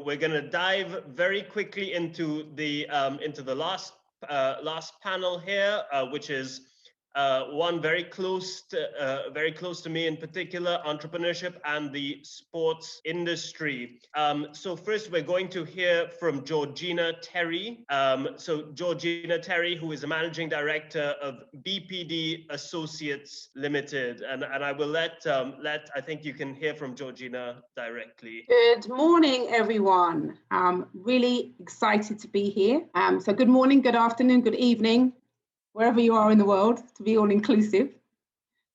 we're going to dive very quickly into the last panel here, which is one very close to me in particular, entrepreneurship and the sports industry. So first, we're going to hear from Georgina Terry. So Georgina Terry, who is the managing director of BPD Associates Limited, and I will let I think you can hear from Georgina directly. Good morning, everyone. I'm really excited to be here. So good morning, good afternoon, good evening, wherever you are in the world, to be all inclusive.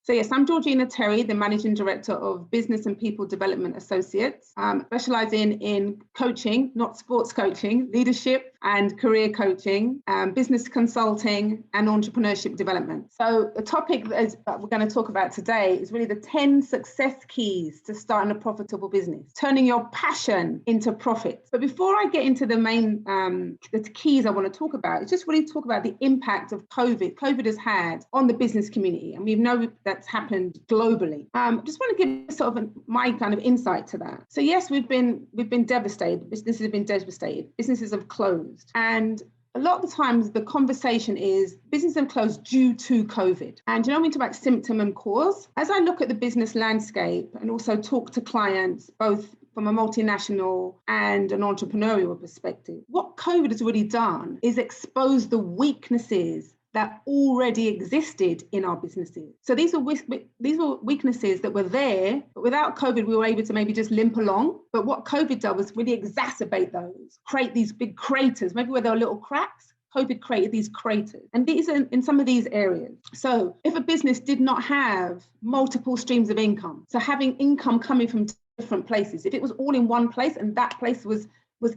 So yes, I'm Georgina Terry, the Managing Director of Business and People Development Associates, specializing in coaching, not sports coaching, leadership and career coaching, business consulting and entrepreneurship development. So the topic that we're going to talk about today is really the 10 success keys to starting a profitable business, turning your passion into profit. But before I get into the main the keys I want to talk about, it's just really talk about the impact of COVID has had on the business community. And we know that's happened globally. Just want to give sort of my kind of insight to that. So yes, we've been devastated. Businesses have been devastated. Businesses have closed. And a lot of the times the conversation is businesses have closed due to COVID. And you know, when we talk about symptom and cause, as I look at the business landscape and also talk to clients, both from a multinational and an entrepreneurial perspective, what COVID has really done is expose the weaknesses that already existed in our businesses. So these were weaknesses that were there, but without COVID, we were able to maybe just limp along. But what COVID did was really exacerbate those, create these big craters, maybe where there were little cracks. COVID created these craters, and these are in some of these areas. So if a business did not have multiple streams of income, so having income coming from different places, if it was all in one place and that place was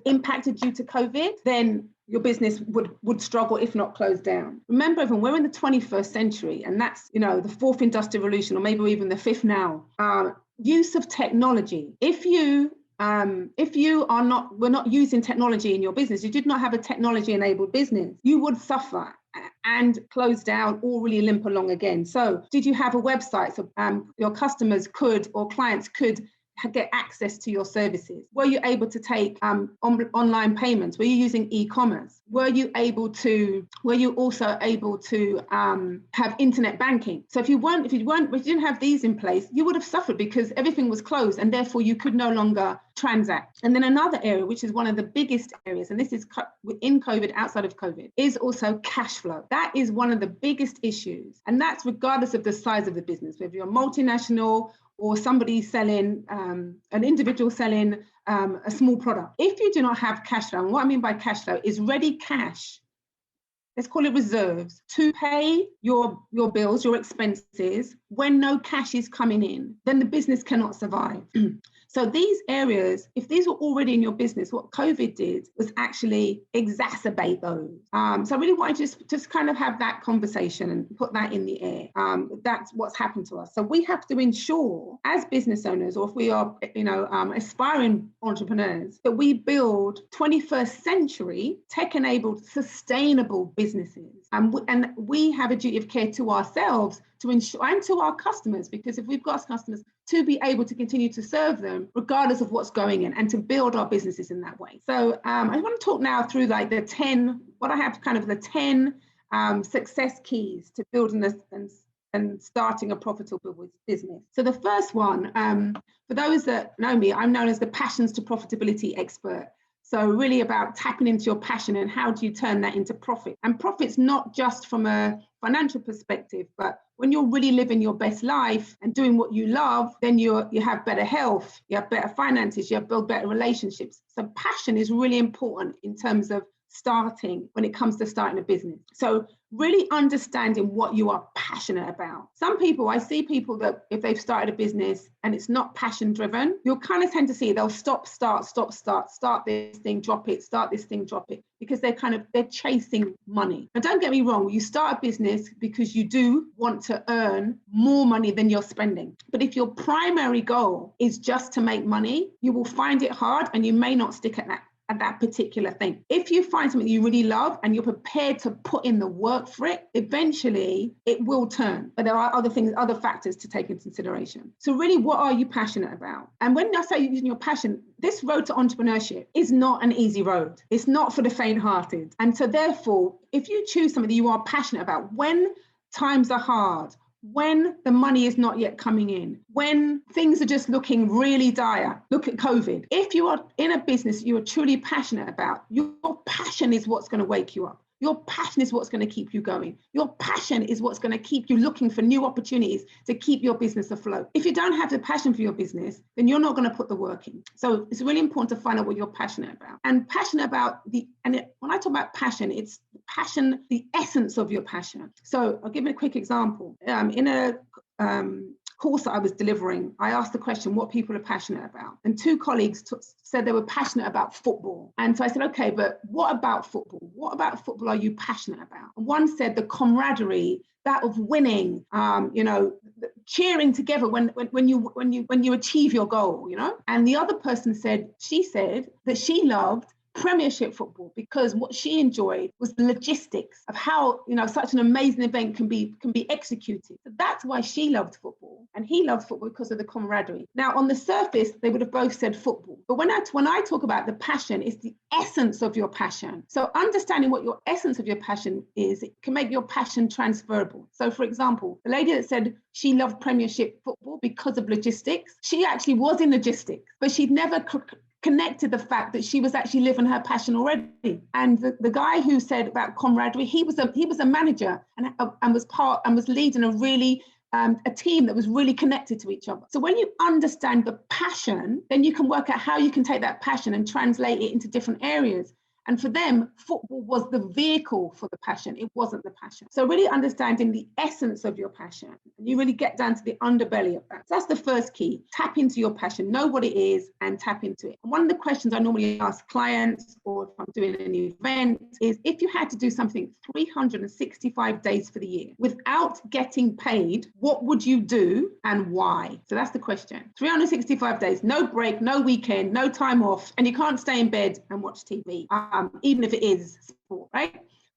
impacted due to COVID, then your business would struggle, if not close down. Remember, everyone, we're in the 21st century, and that's, you know, the fourth industrial revolution, or maybe even the fifth now. Use of technology. If you were not using technology in your business, you did not have a technology-enabled business, you would suffer and close down or really limp along again. So did you have a website so your customers could, or clients could, get access to your services? Were you able to take online payments? Were you using e-commerce? Were you also able to have internet banking? So if you didn't have these in place, you would have suffered because everything was closed and therefore you could no longer transact. And then another area, which is one of the biggest areas, and this is within COVID, outside of COVID, is also cash flow. That is one of the biggest issues. And that's regardless of the size of the business, whether you're a multinational or somebody selling, an individual selling a small product. If you do not have cash flow, and what I mean by cash flow is ready cash, let's call it reserves, to pay your bills, your expenses, when no cash is coming in, then the business cannot survive. So these areas, if these were already in your business, what COVID did was actually exacerbate those. So I really want to just kind of have that conversation and put that in the air. That's what's happened to us. So we have to ensure, as business owners, or if we are, aspiring entrepreneurs, that we build 21st century tech-enabled, sustainable businesses. And we have a duty of care to ourselves to ensure, and to our customers, because if we've got customers, to be able to continue to serve them regardless of what's going in, and to build our businesses in that way. So I want to talk now through like the 10 success keys to building this and starting a profitable business. So the first one, for those that know me, I'm known as the passions to profitability expert. So really about tapping into your passion and how do you turn that into profit. And profit's not just from a financial perspective, but when you're really living your best life and doing what you love, then you have better health, you have better finances, you build better relationships. So passion is really important in terms of when it comes to starting a business. So really understanding what you are passionate about. Some people, I see people that if they've started a business and it's not passion driven, you'll kind of tend to see they'll start this thing, drop it, start this thing, drop it, because they're chasing money. Now don't get me wrong, you start a business because you do want to earn more money than you're spending. But if your primary goal is just to make money, you will find it hard and you may not stick at that at that particular thing. If you find something you really love and you're prepared to put in the work for it, eventually it will turn. But there are other things, other factors to take into consideration. So really, what are you passionate about? And when I say using your passion, this road to entrepreneurship is not an easy road. It's not for the faint-hearted. And so therefore, if you choose something that you are passionate about, when times are hard, when the money is not yet coming in, when things are just looking really dire, look at COVID. If you are in a business you are truly passionate about, your passion is what's going to wake you up. Your passion is what's going to keep you going. Your passion is what's going to keep you looking for new opportunities to keep your business afloat. If you don't have the passion for your business, then you're not going to put the work in. So it's really important to find out what you're passionate about. And passionate about when I talk about passion, it's passion, the essence of your passion. So I'll give you a quick example. In a course that I was delivering, I asked the question, what people are passionate about? And two colleagues said they were passionate about football. And so I said, okay, but what about football? What about football are you passionate about? And one said the camaraderie, that of winning, cheering together when you achieve your goal, And the other person said, she said that she loved Premiership football because what she enjoyed was the logistics of how such an amazing event can be executed. So that's why she loved football, and he loved football because of the camaraderie. Now, on the surface, they would have both said football, but when I talk about the passion, it's the essence of your passion. So understanding what your essence of your passion is, it can make your passion transferable. So, for example, the lady that said she loved Premiership football because of logistics, she actually was in logistics, but she'd never connected the fact that she was actually living her passion already. And the guy who said about camaraderie, he was a manager and was leading a team that was really connected to each other. So when you understand the passion, then you can work out how you can take that passion and translate it into different areas. And for them, football was the vehicle for the passion. It wasn't the passion. So really understanding the essence of your passion, and you really get down to the underbelly of that. So that's the first key. Tap into your passion, know what it is, and tap into it. And one of the questions I normally ask clients, or if I'm doing an event, is if you had to do something 365 days for the year without getting paid, what would you do and why? So that's the question. 365 days, no break, no weekend, no time off, and you can't stay in bed and watch TV. Even if it is sport, right?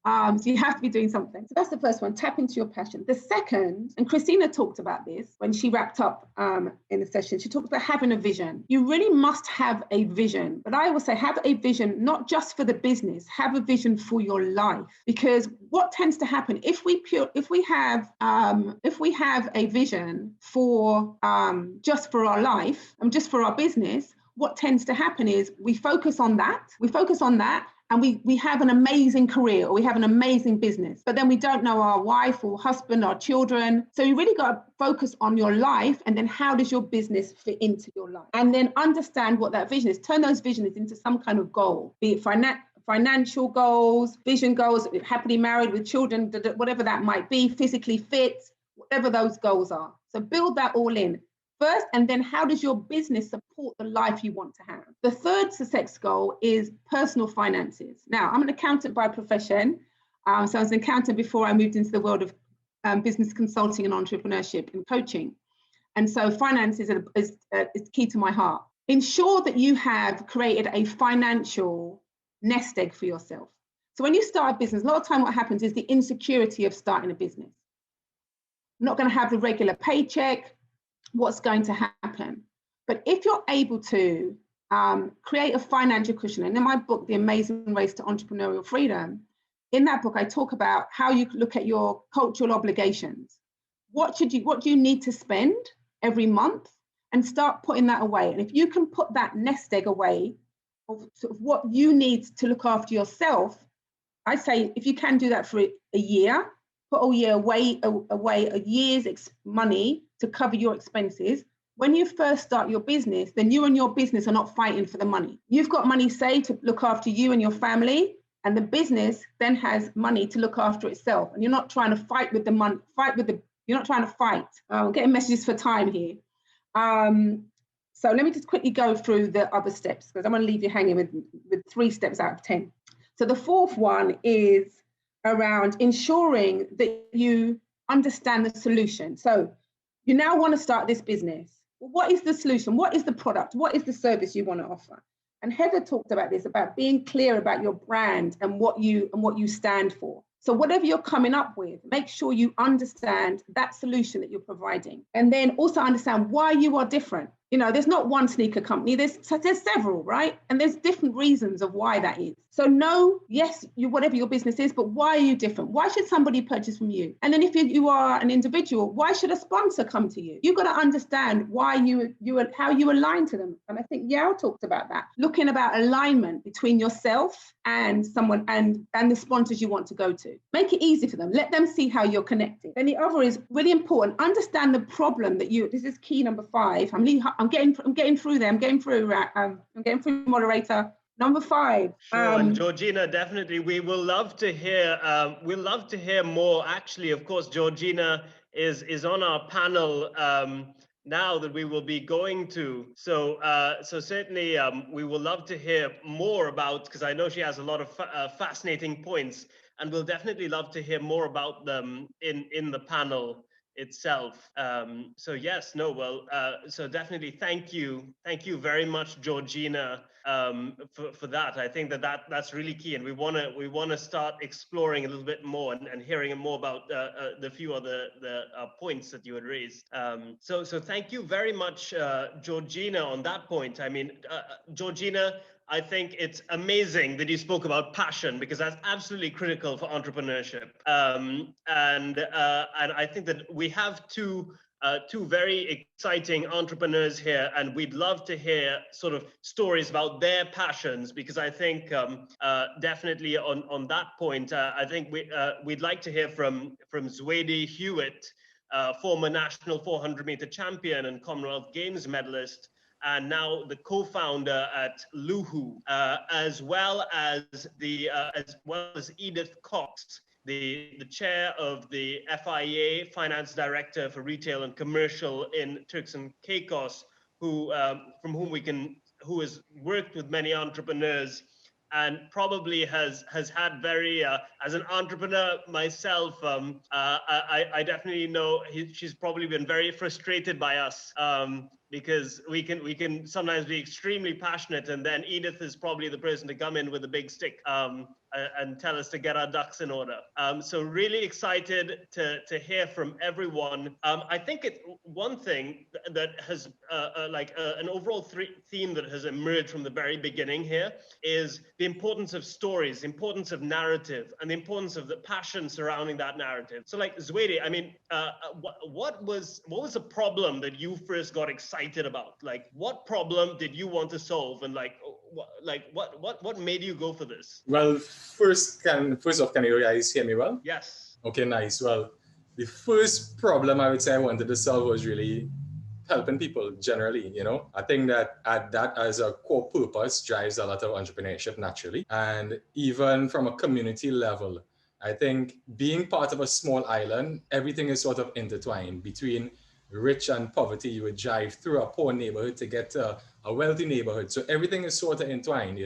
So you have to be doing something. So that's the first one, tap into your passion. The second, and Christina talked about this when she wrapped up in the session, she talked about having a vision. You really must have a vision, but I will say have a vision, not just for the business, have a vision for your life. Because what tends to happen, if we have a vision for just for our life and just for our business, what tends to happen is we focus on that, and we have an amazing career or we have an amazing business, but then we don't know our wife or husband, our children. So you really got to focus on your life, and then how does your business fit into your life? And then understand what that vision is. Turn those visions into some kind of goal, be it financial goals, vision goals, happily married with children, whatever that might be, physically fit, whatever those goals are. So build that all in first, and then how does your business support the life you want to have? The third success goal is personal finances. Now, I'm an accountant by profession. So I was an accountant before I moved into the world of business consulting and entrepreneurship and coaching. And so finances is key to my heart. Ensure that you have created a financial nest egg for yourself. So when you start a business, a lot of time what happens is the insecurity of starting a business. I'm not going to have the regular paycheck. What's going to happen? But if you're able to create a financial cushion, and in my book, The Amazing Race to Entrepreneurial Freedom, in that book, I talk about how you look at your cultural obligations. What do you need to spend every month, and start putting that away. And if you can put that nest egg away of sort of what you need to look after yourself, I say if you can do that for a year, put a year away a year's money to cover your expenses. When you first start your business, then you and your business are not fighting for the money. You've got money saved to look after you and your family, and the business then has money to look after itself. And you're not trying to fight with the money, you're not trying to fight. I'm getting messages for time here. So let me just quickly go through the other steps, because I'm going to leave you hanging with 3 steps out of 10. So the fourth one is around ensuring that you understand the solution. So you now want to start this business. Well, what is the solution? What is the product? What is the service you want to offer? And Heather talked about this, about being clear about your brand and what you stand for. So whatever you're coming up with, make sure you understand that solution that you're providing, and then also understand why you are different. You know, there's not one sneaker company, there's several, right? And there's different reasons of why that is. So know, yes, whatever your business is, but why are you different? Why should somebody purchase from you? And then if you are an individual, why should a sponsor come to you? You've got to understand why how you align to them. And I think Yao talked about that, looking about alignment between yourself and someone and the sponsors you want to go to. Make it easy for them. Let them see how you're connected. And the other is really important. Understand the problem that this is key number 5. I'm getting through there. I'm getting through, moderator. Number 5. Sure, and Georgina, definitely, we will love to hear. We'll love to hear more. Actually, of course, Georgina is on our panel now that we will be going to. So certainly, we will love to hear more about, because I know she has a lot of fascinating points, and we'll definitely love to hear more about them in the panel itself. So yes, no, well, so definitely thank you very much, Georgina, for that. I think that's really key, and we want to start exploring a little bit more and hearing more about the few other points that you had raised. So thank you very much, Georgina, on that point. I mean, Georgina, I think it's amazing that you spoke about passion, because that's absolutely critical for entrepreneurship. And I think that we have two very exciting entrepreneurs here, and we'd love to hear sort of stories about their passions, because I think definitely on that point, I think we'd like to hear from Zwede Hewitt, former national 400-meter champion and Commonwealth Games medalist, and now the co-founder at Luhu, as well as Edith Cox, the chair of the FIA, Finance Director for Retail and Commercial in Turks and Caicos, who has worked with many entrepreneurs and probably has had very, as an entrepreneur myself, I definitely know she's probably been very frustrated by us, because we can sometimes be extremely passionate, and then Edith is probably the person to come in with a big stick and tell us to get our ducks in order. So really excited to hear from everyone. I think one thing that has an overall theme that has emerged from the very beginning here is the importance of stories, the importance of narrative, and the importance of the passion surrounding that narrative. So like Zwede, I mean, what was the problem that you first got excited about? Like, what problem did you want to solve, and what made you go for this? Well, first off, can you guys hear me well? Yes. Okay, nice. Well, the first problem I would say I wanted to solve was really helping people generally. I think that as a core purpose drives a lot of entrepreneurship naturally. And even from a community level, I think being part of a small island, everything is sort of intertwined between rich and poverty. You would drive through a poor neighborhood to get to a wealthy neighborhood. So everything is sort of entwined,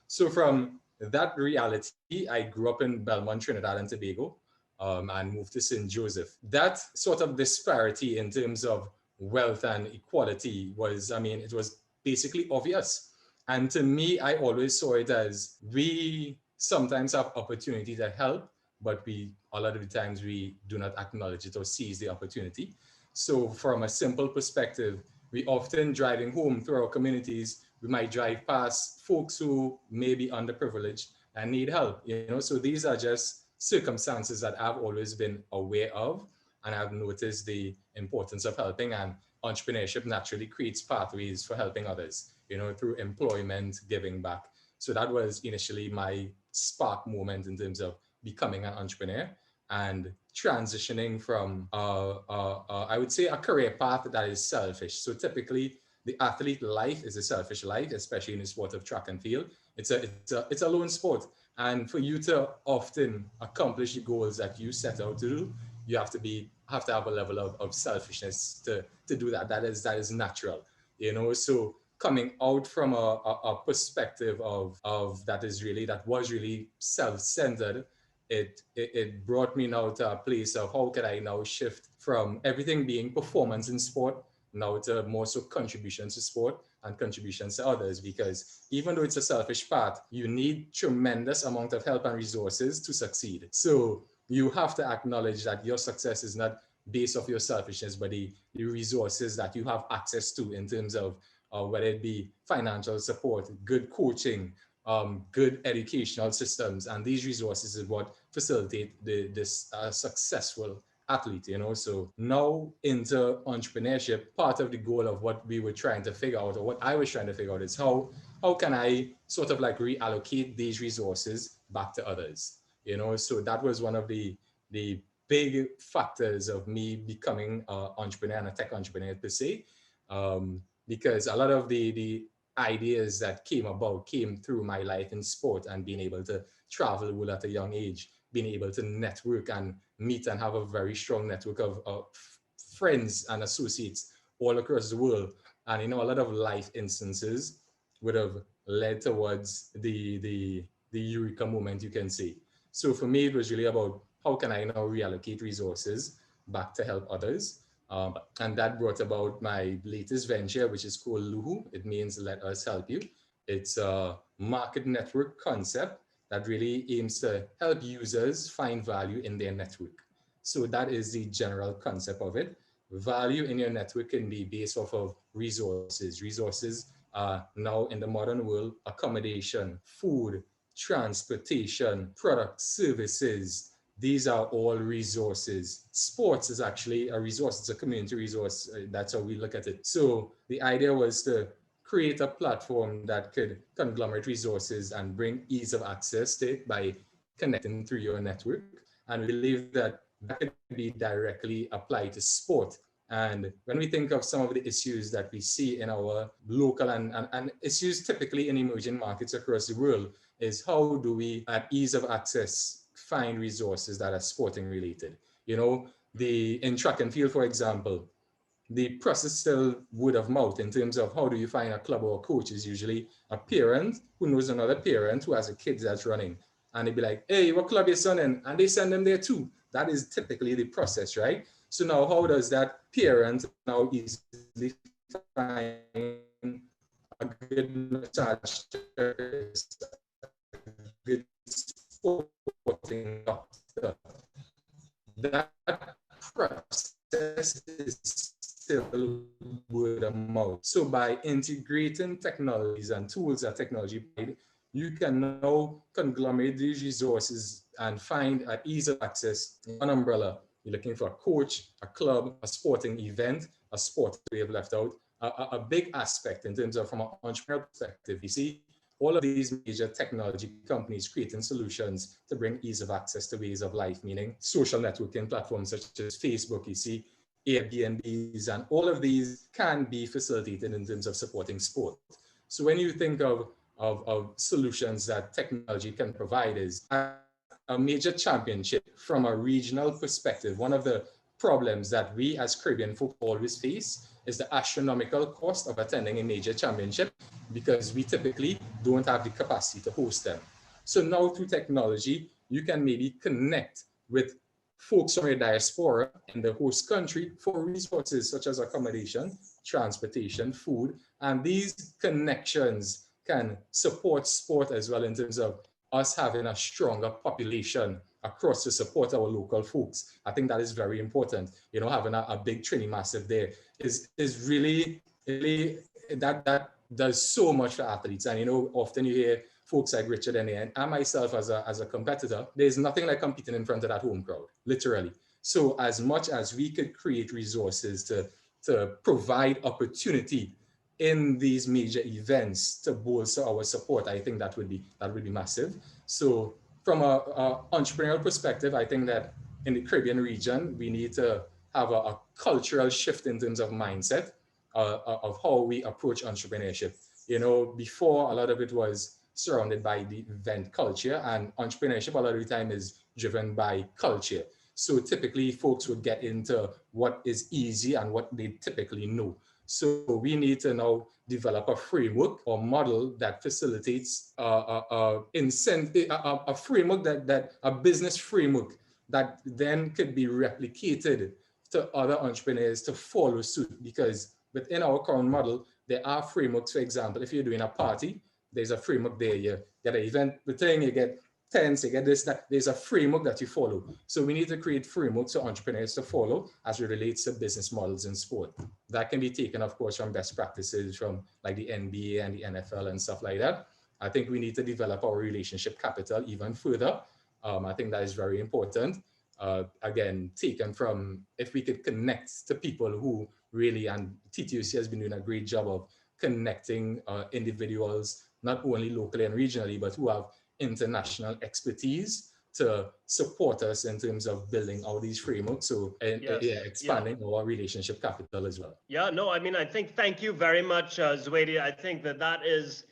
So from that reality, I grew up in Belmont, Trinidad and Tobago, and moved to St. Joseph. That sort of disparity in terms of wealth and equality it was basically obvious. And to me, I always saw it as we sometimes have opportunity to help, but a lot of the times we do not acknowledge it or seize the opportunity. So from a simple perspective, we often driving home through our communities, we might drive past folks who may be underprivileged and need help, So these are just circumstances that I've always been aware of, and I've noticed the importance of helping, and entrepreneurship naturally creates pathways for helping others, through employment, giving back. So that was initially my spark moment in terms of becoming an entrepreneur and transitioning from, I would say, a career path that is selfish. So typically, the athlete life is a selfish life, especially in the sport of track and field. It's a lone sport. And for you to often accomplish the goals that you set out to do, you have to have a level of selfishness to do that. That is natural, So coming out from a perspective of that was really self-centered, it brought me now to a place of how can I now shift from everything being performance in sport now to more so contributions to sport, and contributions to others, because even though it's a selfish part, you need tremendous amount of help and resources to succeed. So you have to acknowledge that your success is not based off your selfishness, but the resources that you have access to in terms of whether it be financial support, good coaching, good educational systems, and these resources is what facilitate this successful athlete, So now into entrepreneurship, part of the goal of what we were trying to figure out, or what I was trying to figure out, is how can I sort of like reallocate these resources back to others, So that was one of the big factors of me becoming an entrepreneur and a tech entrepreneur per se, because a lot of the ideas that came through my life in sport and being able to travel well at a young age, being able to network and meet and have a very strong network of friends and associates all across the world. And, a lot of life instances would have led towards the eureka moment, you can say. So for me, it was really about how can I now reallocate resources back to help others. And that brought about my latest venture, which is called Luhu. It means let us help you. It's a market network concept that really aims to help users find value in their network. So that is the general concept of it. Value in your network can be based off of resources. Resources now in the modern world: accommodation, food, transportation, products, services. These are all resources. Sports is actually a resource. It's a community resource. That's how we look at it. So the idea was to create a platform that could conglomerate resources and bring ease of access to it by connecting through your network. And we believe that that could be directly applied to sport. And when we think of some of the issues that we see in our local and issues typically in emerging markets across the world, is how do we, at ease of access, find resources that are sporting related? In track and field, for example, the process still word of mouth in terms of how do you find a club or a coach is usually a parent who knows another parent who has a kid that's running. And they'd be like, hey, what club is son in? And they send them there too. That is typically the process, right? So now how does that parent now easily find a good massage therapist, a good sporting doctor? That process is still word of mouth. So by integrating technologies and tools that technology provide, you can now conglomerate these resources and find at ease of access one umbrella. You're looking for a coach, a club, a sporting event, a sport we have left out. A big aspect in terms of from an entrepreneurial perspective, you see all of these major technology companies creating solutions to bring ease of access to ways of life, meaning social networking platforms such as Facebook, you see Airbnbs, and all of these can be facilitated in terms of supporting sport. So when you think of solutions that technology can provide, is a major championship from a regional perspective. One of the problems that we as Caribbean folk always face is the astronomical cost of attending a major championship, because we typically don't have the capacity to host them. So now through technology, you can maybe connect with folks from your diaspora in the host country for resources such as accommodation, transportation, food, and these connections can support sport as well in terms of us having a stronger population across to support our local folks. I think that is very important. Having a big training massive there is really that does so much for athletes. And often you hear folks like Richard and I myself as a competitor, there's nothing like competing in front of that home crowd, literally. So as much as we could create resources to provide opportunity in these major events to bolster our support, I think that would be massive. So from a entrepreneurial perspective, I think that in the Caribbean region, we need to have a cultural shift in terms of mindset of how we approach entrepreneurship. Before, a lot of it was surrounded by the event culture, and entrepreneurship a lot of the time is driven by culture. So typically folks would get into what is easy and what they typically know. So we need to now develop a framework or model that facilitates a framework that a business framework that then could be replicated to other entrepreneurs to follow suit. Because within our current model, there are frameworks. For example, if you're doing a party, there's a framework there. You get an event, the thing, you get tents, you get this, that. There's a framework that you follow. So we need to create frameworks for entrepreneurs to follow as it relates to business models in sport. That can be taken, of course, from best practices from like the NBA and the NFL and stuff like that. I think we need to develop our relationship capital even further. I think that is very important. Again, taken from, if we could connect to people who really, and TTUC has been doing a great job of connecting individuals, not only locally and regionally, but who have international expertise to support us in terms of building all these frameworks. So expanding our relationship capital as well. Yeah, no, I mean, I think, thank you very much, Zwedi. I think that is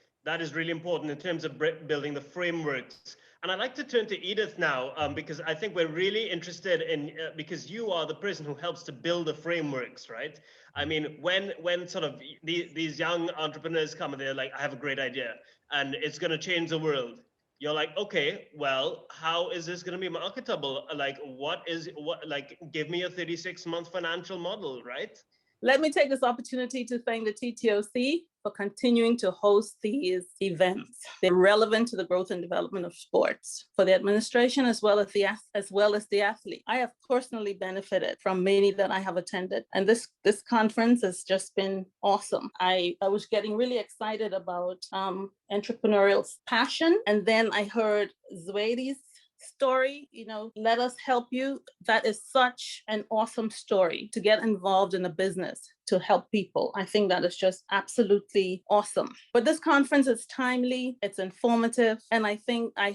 really important in terms of building the frameworks. And I'd like to turn to Edith now, because I think we're really interested in, because you are the person who helps to build the frameworks, right? I mean, when sort of these young entrepreneurs come and they're like, I have a great idea and it's going to change the world. You're like, okay, well, how is this going to be marketable? Like, give me a 36-month financial model, right? Let me take this opportunity to thank the TTOC for continuing to host these events. They're relevant to the growth and development of sports for the administration as well as the athlete. I have personally benefited from many that I have attended, and this conference has just been awesome. I was getting really excited about entrepreneurial passion, and then I heard Zwedi's story, let us help you. That is such an awesome story, to get involved in a business to help people. I think that is just absolutely awesome. But this conference is timely, it's informative, and I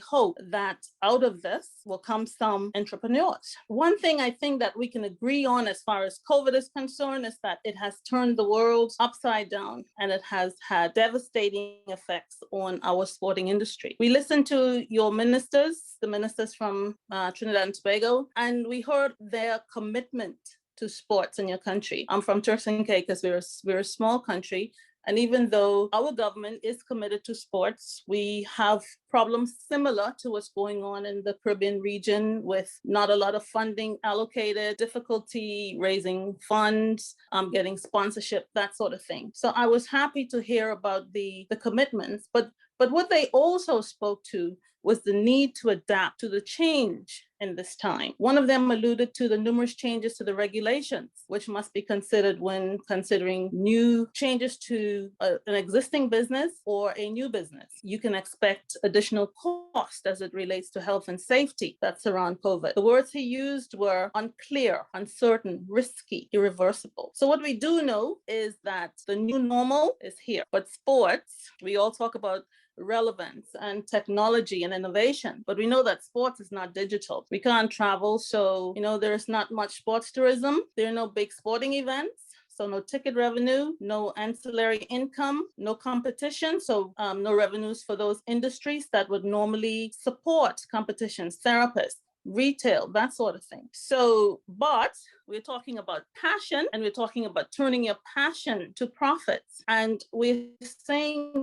hope that out of this will come some entrepreneurs. One thing I think that we can agree on as far as COVID is concerned is that it has turned the world upside down, and it has had devastating effects on our sporting industry. We listened to your ministers, the ministers from Trinidad and Tobago, and we heard their commitment to sports in your country. I'm from Turks and Caicos. We're a small country, and even though our government is committed to sports, we have problems similar to what's going on in the Caribbean region, with not a lot of funding allocated, difficulty raising funds, getting sponsorship, that sort of thing. So I was happy to hear about the commitments, but what they also spoke to was the need to adapt to the change in this time. One of them alluded to the numerous changes to the regulations, which must be considered when considering new changes to an existing business or a new business. You can expect additional cost as it relates to health and safety that's around COVID. The words he used were unclear, uncertain, risky, irreversible. So what we do know is that the new normal is here. But sports, we all talk about relevance and technology and innovation, but we know that sports is not digital. We can't travel, so there's not much sports tourism. There are no big sporting events, so no ticket revenue, no ancillary income, no competition, so no revenues for those industries that would normally support competitions, therapists, retail, that sort of thing. So, but we're talking about passion, and we're talking about turning your passion to profits. And we're saying,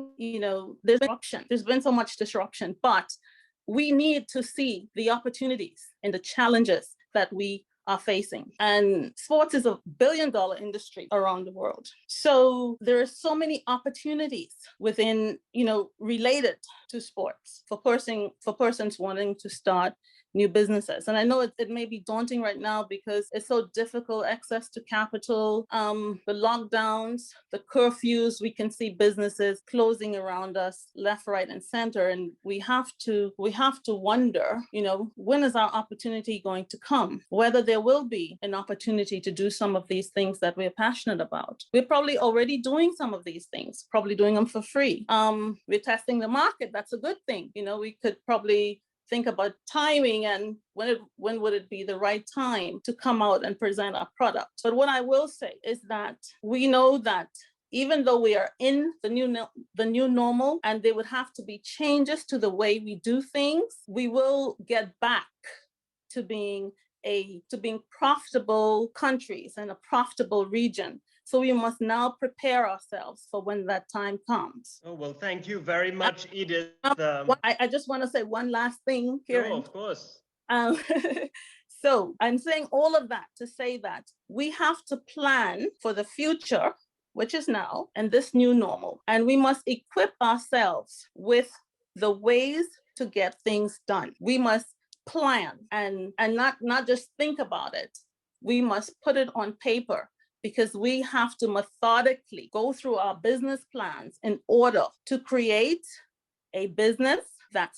there's disruption. There's been so much disruption, but we need to see the opportunities and the challenges that we are facing. And sports is $1 billion industry around the world. So there are so many opportunities within, related to sports for persons wanting to start new businesses. And I know it may be daunting right now because it's so difficult, access to capital, the lockdowns, the curfews. We can see businesses closing around us left, right, and center. And we have to wonder, when is our opportunity going to come? Whether there will be an opportunity to do some of these things that we're passionate about. We're probably already doing some of these things, probably doing them for free. We're testing the market. That's a good thing. We could probably think about timing and when would it be the right time to come out and present our product. But what I will say is that we know that even though we are in the new normal, and there would have to be changes to the way we do things, we will get back to being profitable countries and a profitable region. So we must now prepare ourselves for when that time comes. Oh, well, thank you very much, Edith. I just want to say one last thing, Kieran. No, of course. So I'm saying all of that to say that we have to plan for the future which is now, and this new normal. And we must equip ourselves with the ways to get things done. We must plan and not just think about it. We must put it on paper, because we have to methodically go through our business plans in order to create a business that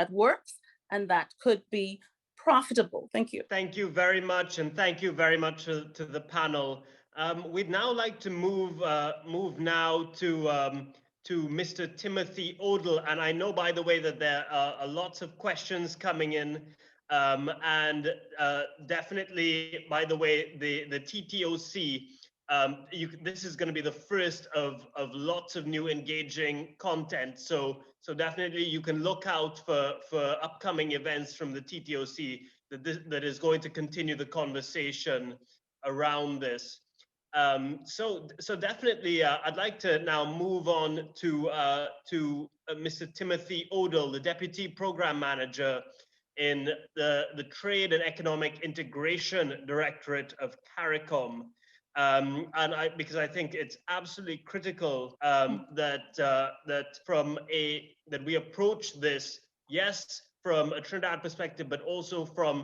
works and that could be profitable. Thank you. Thank you very much, and thank you very much to the panel. We'd now like to move now to Mr. Timothy Odell, and I know, by the way, that there are lots of questions coming in. And definitely, by the way, the TTOC, this is going to be the first of lots of new engaging content. So definitely you can look out for upcoming events from the TTOC that is going to continue the conversation around this. So definitely, I'd like to now move on to Mr. Timothy Odell, the Deputy Program Manager in the Trade and Economic Integration Directorate of CARICOM. Because I think it's absolutely critical that we approach this, yes, from a Trinidad perspective, but also from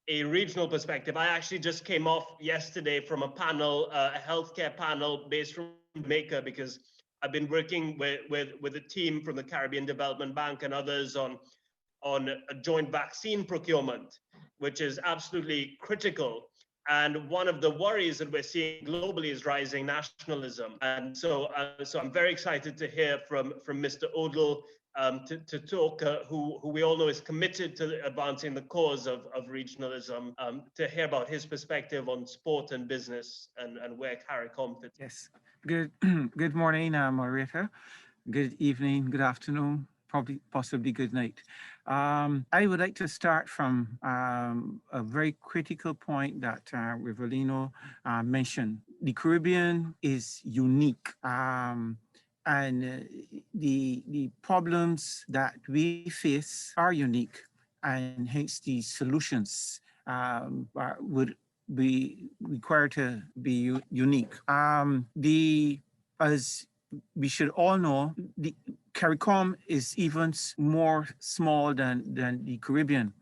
a regional perspective. I actually just came off yesterday from a panel, a healthcare panel based from Jamaica, because I've been working with a team from the Caribbean Development Bank and others on a joint vaccine procurement, which is absolutely critical. And one of the worries that we're seeing globally is rising nationalism. And so I'm very excited to hear from Mr. Odell to talk, who we all know is committed to advancing the cause of regionalism, to hear about his perspective on sport and business and where CARICOM fits. Yes. Good morning, moderator. Good evening, good afternoon, possibly good night. I would like to start from a very critical point that Rivelino mentioned. The Caribbean is unique, and the problems that we face are unique, and hence the solutions would be required to be unique. As we should all know, the CARICOM is even more small than the Caribbean.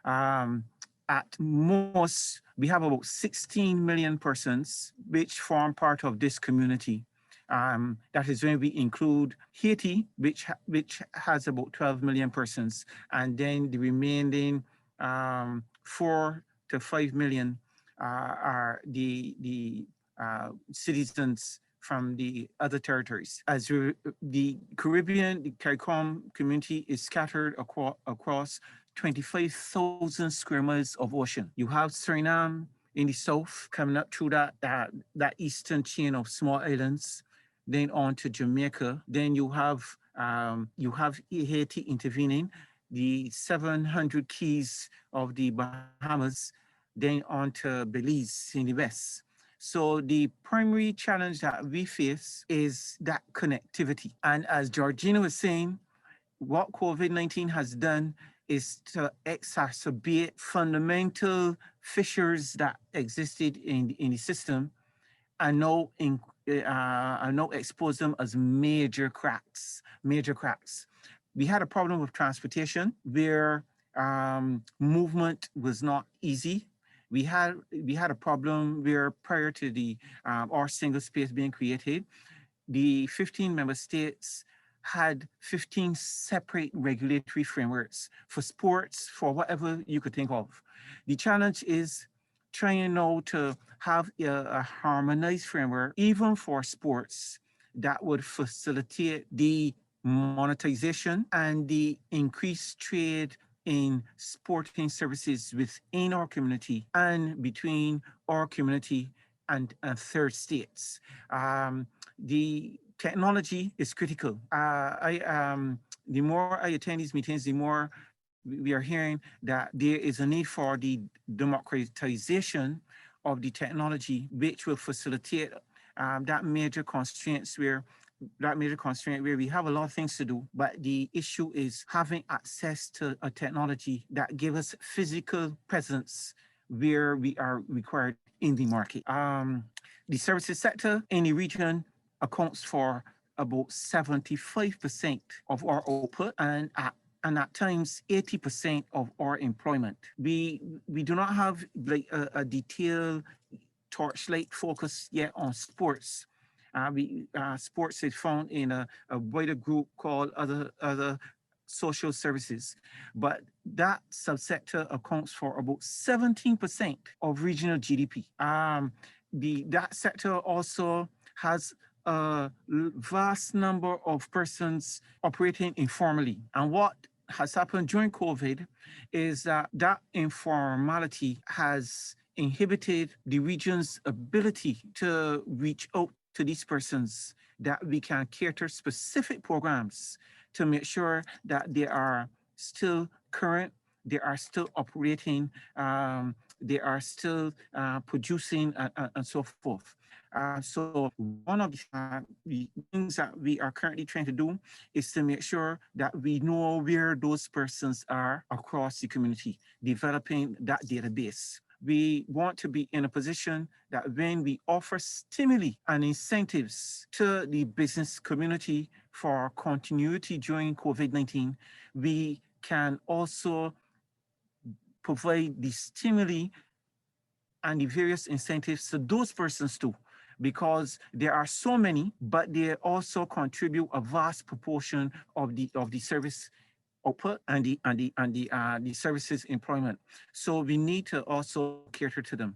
At most, we have about 16 million persons which form part of this community. That is when we include Haiti, which has about 12 million persons, and then the remaining 4 to 5 million are the citizens from the other territories. As the Caribbean, the CARICOM community is scattered across 25,000 square miles of ocean. You have Suriname in the south, coming up through that eastern chain of small islands, then on to Jamaica. Then you have Haiti intervening, the 700 keys of the Bahamas, then on to Belize in the west. So the primary challenge that we face is that connectivity. And as Georgina was saying, what COVID-19 has done is to exacerbate fundamental fissures that existed in the system, and now expose them as major cracks. We had a problem with transportation where movement was not easy. We had a problem where prior to the our single space being created, the 15 member states had 15 separate regulatory frameworks for sports, for whatever you could think of. The challenge is trying now to have a harmonized framework, even for sports, that would facilitate the monetization and the increased trade in sporting services within our community and between our community and third states. The technology is critical. The more I attend these meetings, the more we are hearing that there is a need for the democratization of the technology, which will facilitate that major constraint where we have a lot of things to do, but the issue is having access to a technology that gives us physical presence where we are required in the market. The services sector in the region accounts for about 75% of our output and at times 80% of our employment. We do not have like a detailed torchlight focus yet on sports. Sports is found in a wider group called other social services, but that subsector accounts for about 17% of regional GDP. That sector also has a vast number of persons operating informally. And what has happened during COVID is that informality has inhibited the region's ability to reach out to these persons, that we can cater specific programs to make sure that they are still current, they are still operating, they are still producing, and so forth. So one of the things that we are currently trying to do is to make sure that we know where those persons are across the community, developing that database. We want to be in a position that when we offer stimuli and incentives to the business community for continuity during COVID-19, we can also provide the stimuli and the various incentives to those persons too, because there are so many, but they also contribute a vast proportion of the service output and the services employment. So we need to also cater to them.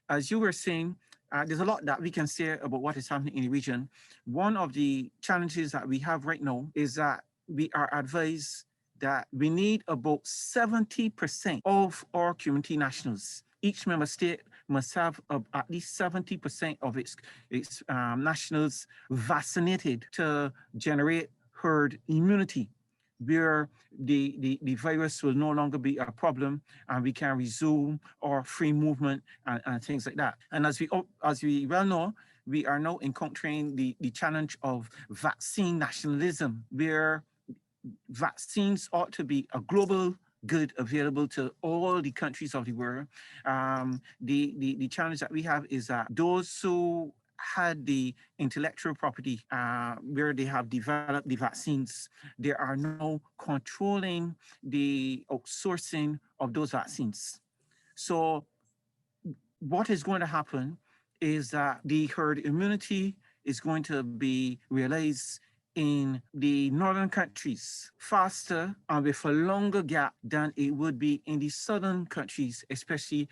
As you were saying, there's a lot that we can say about what is happening in the region. One of the challenges that we have right now is that we are advised that we need about 70% of our community nationals. Each member state must have at least 70% of its nationals vaccinated to generate herd immunity, where the virus will no longer be a problem and we can resume our free movement and things like that. And as we well know, we are now encountering the challenge of vaccine nationalism, where vaccines ought to be a global good available to all the countries of the world. The challenge that we have is that those who had the intellectual property where they have developed the vaccines, they are now controlling the outsourcing of those vaccines. So what is going to happen is that the herd immunity is going to be realized in the northern countries faster and with a longer gap than it would be in the southern countries, especially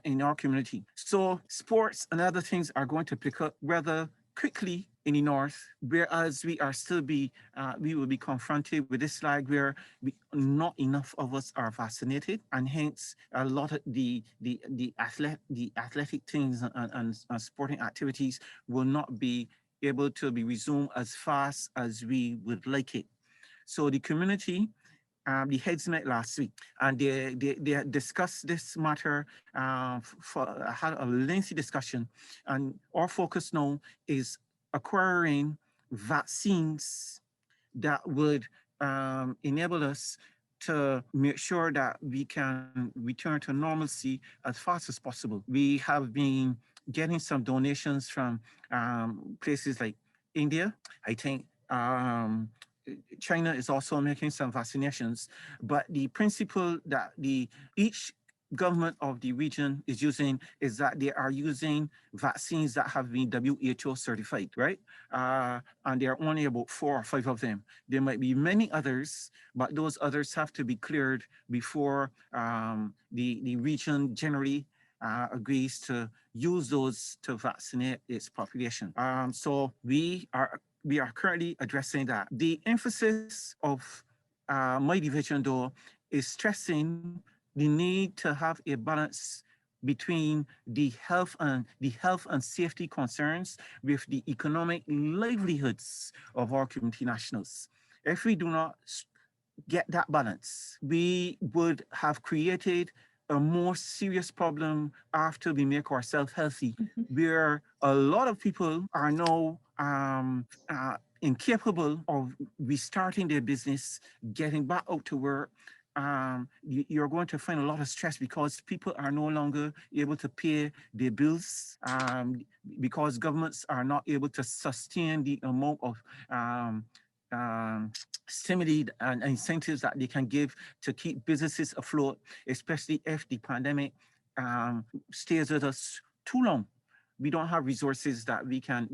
in our community. So sports and other things are going to pick up rather quickly in the north, whereas we will be confronted with this lag where not enough of us are vaccinated, and hence a lot of the athletic things and sporting activities will not be able to be resumed as fast as we would like it. So the community, the heads met last week, and they discussed this matter, had a lengthy discussion, and our focus now is acquiring vaccines that would enable us to make sure that we can return to normalcy as fast as possible. We have been getting some donations from places like India. I think China is also making some vaccinations, but the principle that each government of the region is using is that they are using vaccines that have been WHO certified, right? And there are only about 4 or 5 of them. There might be many others, but those others have to be cleared before the region generally agrees to use those to vaccinate its population. So we are currently addressing that. The emphasis of my division, though, is stressing the need to have a balance between the health and safety concerns with the economic livelihoods of our community nationals. If we do not get that balance, we would have created a more serious problem after we make ourselves healthy, where a lot of people are now incapable of restarting their business, getting back out to work, you're going to find a lot of stress because people are no longer able to pay their bills, because governments are not able to sustain the amount of um, stimuli and incentives that they can give to keep businesses afloat, especially if the pandemic stays with us too long. We don't have resources that we can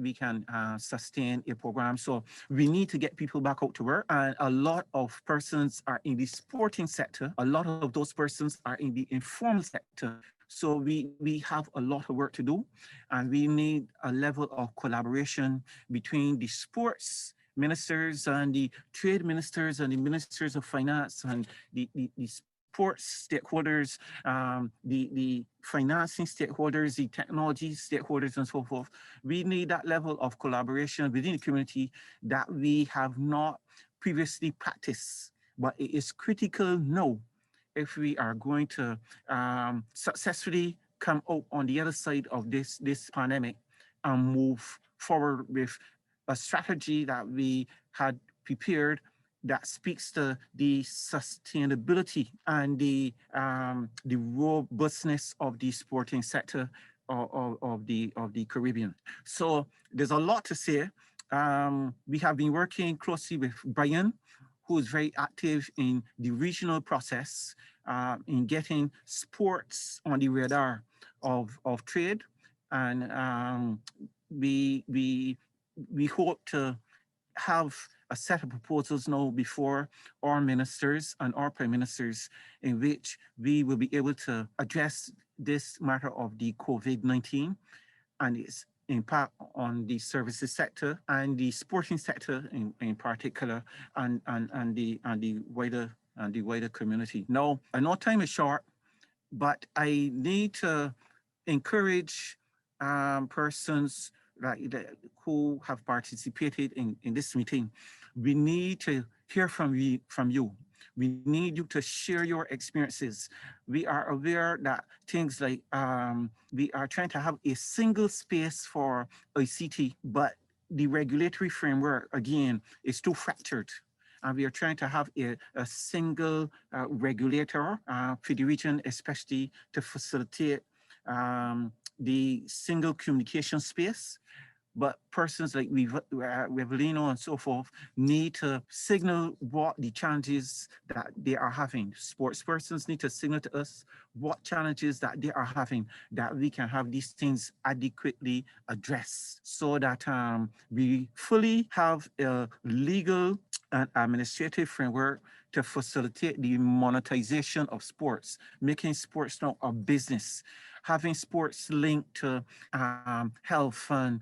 sustain a program. So we need to get people back out to work. And a lot of persons are in the sporting sector. A lot of those persons are in the informal sector. So we have a lot of work to do, and we need a level of collaboration between the sports ministers and the trade ministers and the ministers of finance and the sports stakeholders, the financing stakeholders, the technology stakeholders, and so forth. We need that level of collaboration within the community that we have not previously practiced, but it is critical now if we are going to successfully come out on the other side of this pandemic and move forward with a strategy that we had prepared that speaks to the sustainability and the robustness of the sporting sector of the Caribbean. So there's a lot to say. We have been working closely with Brian, who is very active in the regional process in getting sports on the radar of trade, and we hope to have a set of proposals now before our ministers and our prime ministers, in which we will be able to address this matter of the COVID-19 and its impact on the services sector and the sporting sector in particular, and the wider community. Now, I know time is short, but I need to encourage persons who have participated in this meeting. We need to hear from you. We need you to share your experiences. We are aware that things like we are trying to have a single space for ICT, but the regulatory framework, again, is too fractured. And we are trying to have a single regulator for the region, especially to facilitate the single communication space. But persons like Revelino and so forth need to signal what the challenges that they are having. Sports persons need to signal to us what challenges that they are having, that we can have these things adequately addressed, so that we fully have a legal and administrative framework to facilitate the monetization of sports, making sports now a business, having sports linked to health and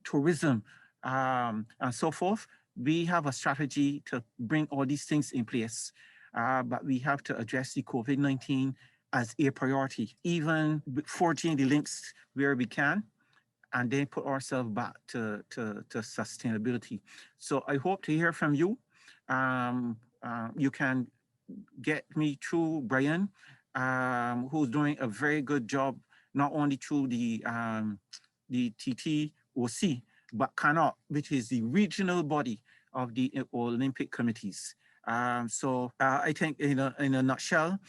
tourism and so forth. We have a strategy to bring all these things in place, but we have to address the COVID-19 as a priority, even forging the links where we can, and then put ourselves back to sustainability. So I hope to hear from you. You can get me through Brian, who's doing a very good job, not only through the TTOC, but CANOP, which is the regional body of the Olympic committees. So I think in a nutshell,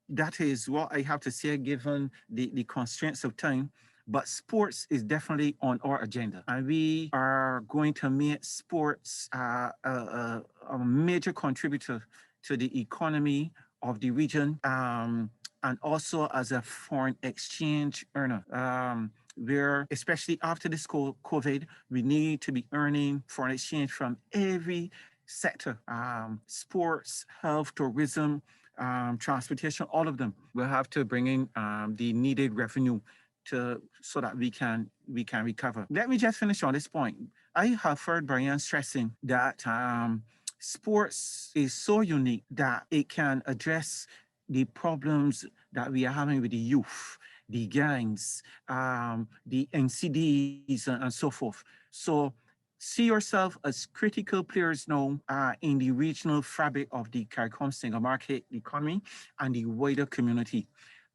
that is what I have to say, given the constraints of time. But sports is definitely on our agenda, and we are going to make sports a major contributor to the economy of the region, and also as a foreign exchange earner. Where, especially after this COVID, we need to be earning foreign exchange from every sector, sports, health, tourism, transportation, all of them will have to bring in the needed revenue so that we can recover. Let me just finish on this point. I have heard Brian stressing that sports is so unique that it can address the problems that we are having with the youth, the gangs, the NCDs, and so forth. So see yourself as critical players now in the regional fabric of the CARICOM single market economy and the wider community.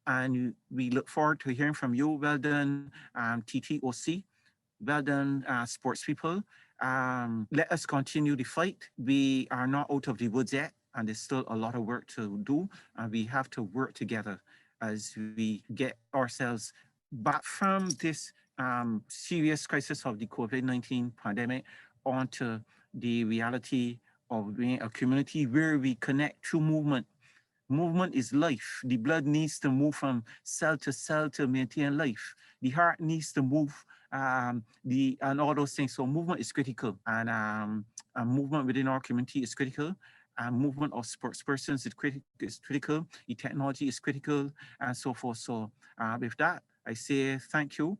And we look forward to hearing from you. Well done, TTOC. Well done, sports people. Let us continue the fight. We are not out of the woods yet. and there's still a lot of work to do, and we have to work together as we get ourselves back from this serious crisis of the COVID-19 pandemic onto the reality of being a community where we connect through movement. Movement is life. The blood needs to move from cell to maintain life. The heart needs to move, and all those things. So movement is critical, and movement within our community is critical. And movement of sports persons is critical. The technology is critical, and so forth. So with that, I say thank you.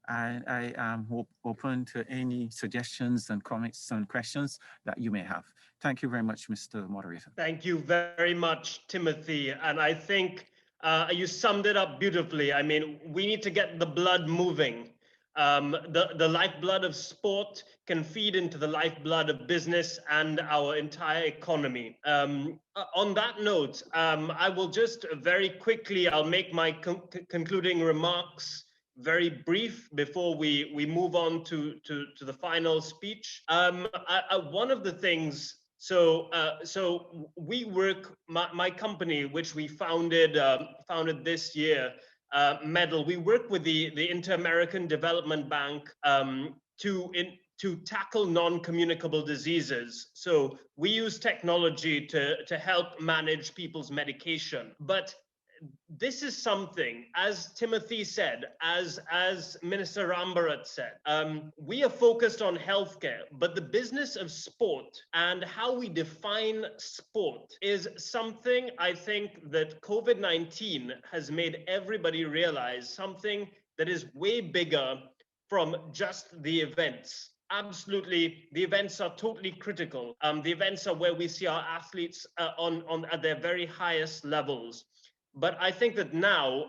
I am open to any suggestions and comments and questions that you may have. Thank you very much, Mr. Moderator. Thank you very much, Timothy. And I think you summed it up beautifully. I mean, we need to get the blood moving. The lifeblood of sport can feed into the lifeblood of business and our entire economy. On that note, I will just very quickly, I'll make my concluding remarks very brief before we move on to the final speech. One of the things, so we work, my company, which we founded this year, Medal, we work with the Inter-American Development Bank to tackle non-communicable diseases. So we use technology to help manage people's medication. But this is something, as Timothy said, as Minister Rambarat said, we are focused on healthcare, but the business of sport and how we define sport is something I think that COVID-19 has made everybody realize, something that is way bigger from just the events. Absolutely, the events are totally critical. The events are where we see our athletes at their very highest levels. But I think that now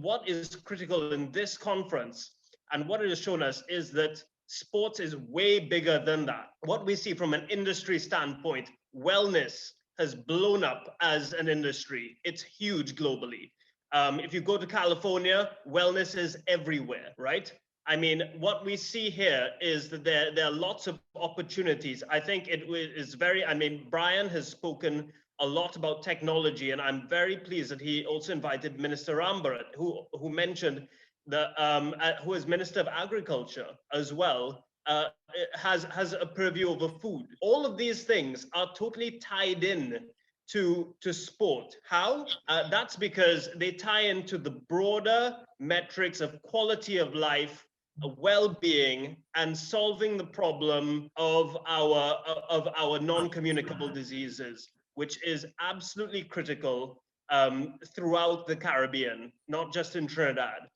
what is critical in this conference and what it has shown us is that sports is way bigger than that. What we see from an industry standpoint, wellness has blown up as an industry. It's huge globally. If you go to California, wellness is everywhere, right? I mean, what we see here is that there are lots of opportunities. I think it is Brian has spoken a lot about technology, and I'm very pleased that he also invited Minister Rambarat, who mentioned who is Minister of Agriculture as well, has a purview over food. All of these things are totally tied in to sport. How? That's because they tie into the broader metrics of quality of life, well-being, and solving the problem of our non-communicable diseases, which is absolutely critical throughout the Caribbean, not just in Trinidad.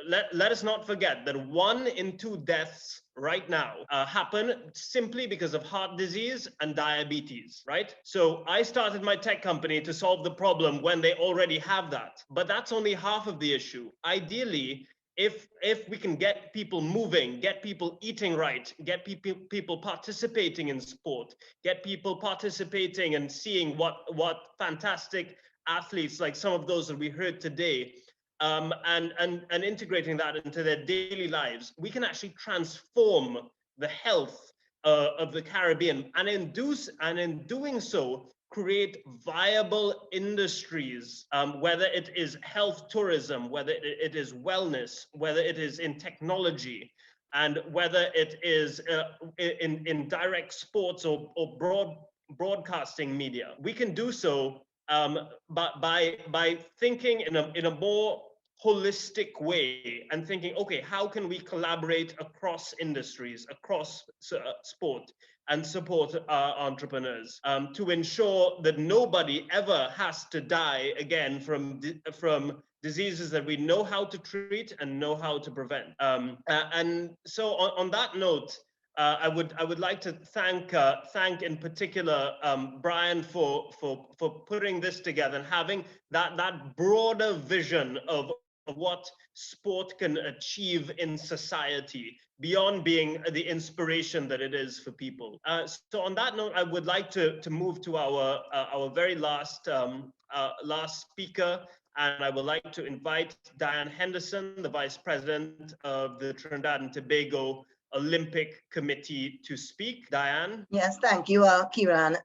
Let us not forget that 1 in 2 deaths right now happen simply because of heart disease and diabetes, right? So I started my tech company to solve the problem when they already have that, but that's only half of the issue. Ideally, if we can get people moving, get people eating right, get people participating in sport, get people participating and seeing what fantastic athletes like some of those that we heard today, and integrating that into their daily lives, we can actually transform the health of the Caribbean, and in doing so, create viable industries, whether it is health tourism, whether it is wellness, whether it is in technology, and whether it is in direct sports or broadcasting media. We can do so by thinking in a more holistic way and thinking, okay, how can we collaborate across industries, across sport, and support our entrepreneurs to ensure that nobody ever has to die again from diseases that we know how to treat and know how to prevent. And so on that note, I would like to thank in particular Brian for putting this together and having that broader vision of what sport can achieve in society beyond being the inspiration that it is for people. So on that note, I would like to move to our very last speaker, and I would like to invite Diane Henderson, the Vice President of the Trinidad and Tobago Olympic Committee to speak. Diane? Yes, thank you, Kiran.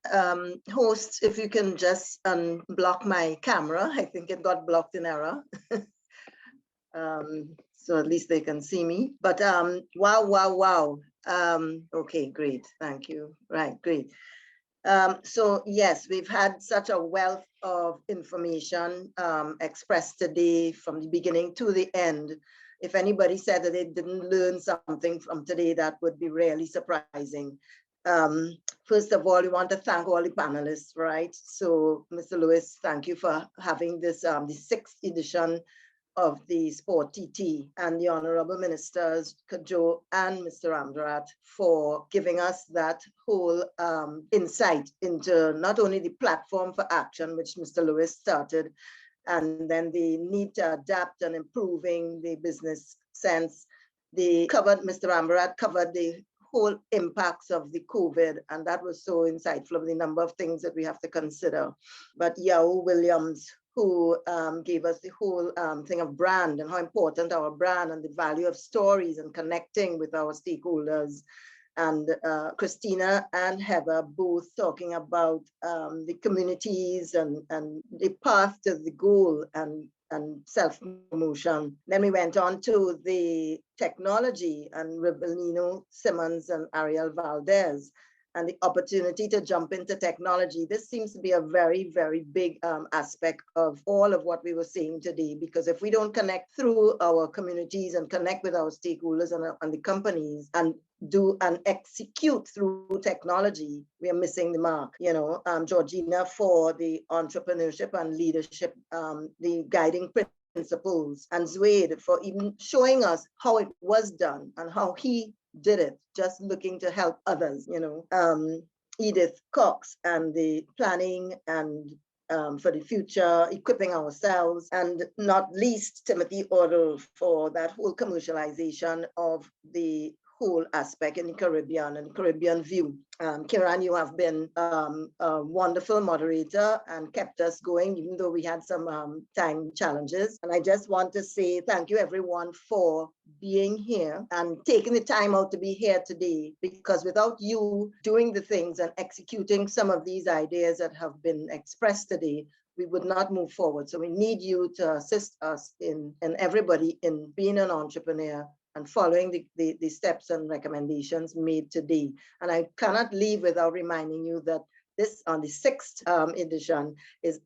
Host, if you can just unblock my camera. I think it got blocked in error. So at least they can see me. But wow. Okay, great. Thank you. Right, great. So yes, we've had such a wealth of information expressed today from the beginning to the end. If anybody said that they didn't learn something from today, that would be really surprising. First of all, we want to thank all the panelists, right? So Mr. Lewis, thank you for having this, the 6th edition of the Sport TT, and the Honorable Ministers Kajo and Mr. Amdarat for giving us that whole insight into not only the platform for action, which Mr. Lewis started, and then the need to adapt and improving the business sense. Mr. Amdarat covered the whole impacts of the COVID, and that was so insightful of the number of things that we have to consider. But Yao Williams, who gave us the whole thing of brand and how important our brand and the value of stories and connecting with our stakeholders. And Christina and Heather both talking about the communities and the path to the goal and self-promotion. Then we went on to the technology and Rebelino Simmons and Ariel Valdez and the opportunity to jump into technology. This seems to be a very, very big aspect of all of what we were saying today, because if we don't connect through our communities and connect with our stakeholders and the companies and do and execute through technology, we are missing the mark. You know, Georgina for the entrepreneurship and leadership, the guiding principles, and Zwade for even showing us how it was done and how he did it, just looking to help others, you know. Edith Cox and the planning and for the future, equipping ourselves, and not least Timothy Orrell for that whole commercialization of the whole aspect in the Caribbean and Caribbean view. Kiran, you have been a wonderful moderator and kept us going, even though we had some time challenges. And I just want to say thank you everyone for being here and taking the time out to be here today, because without you doing the things and executing some of these ideas that have been expressed today, we would not move forward. So we need you to assist us and everybody in being an entrepreneur and following the steps and recommendations made today. And I cannot leave without reminding you that this, on the 6th edition, is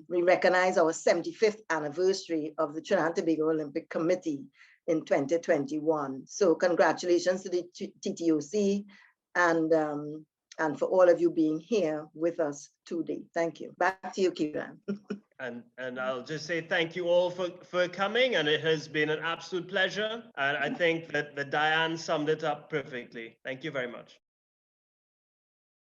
we recognize our 75th anniversary of the Trinidad and Tobago Olympic Committee in 2021. So congratulations to the TTOC and for all of you being here with us today. Thank you. Back to you, Kiran. And I'll just say thank you all for coming, and it has been an absolute pleasure. And I think that Diane summed it up perfectly. Thank you very much.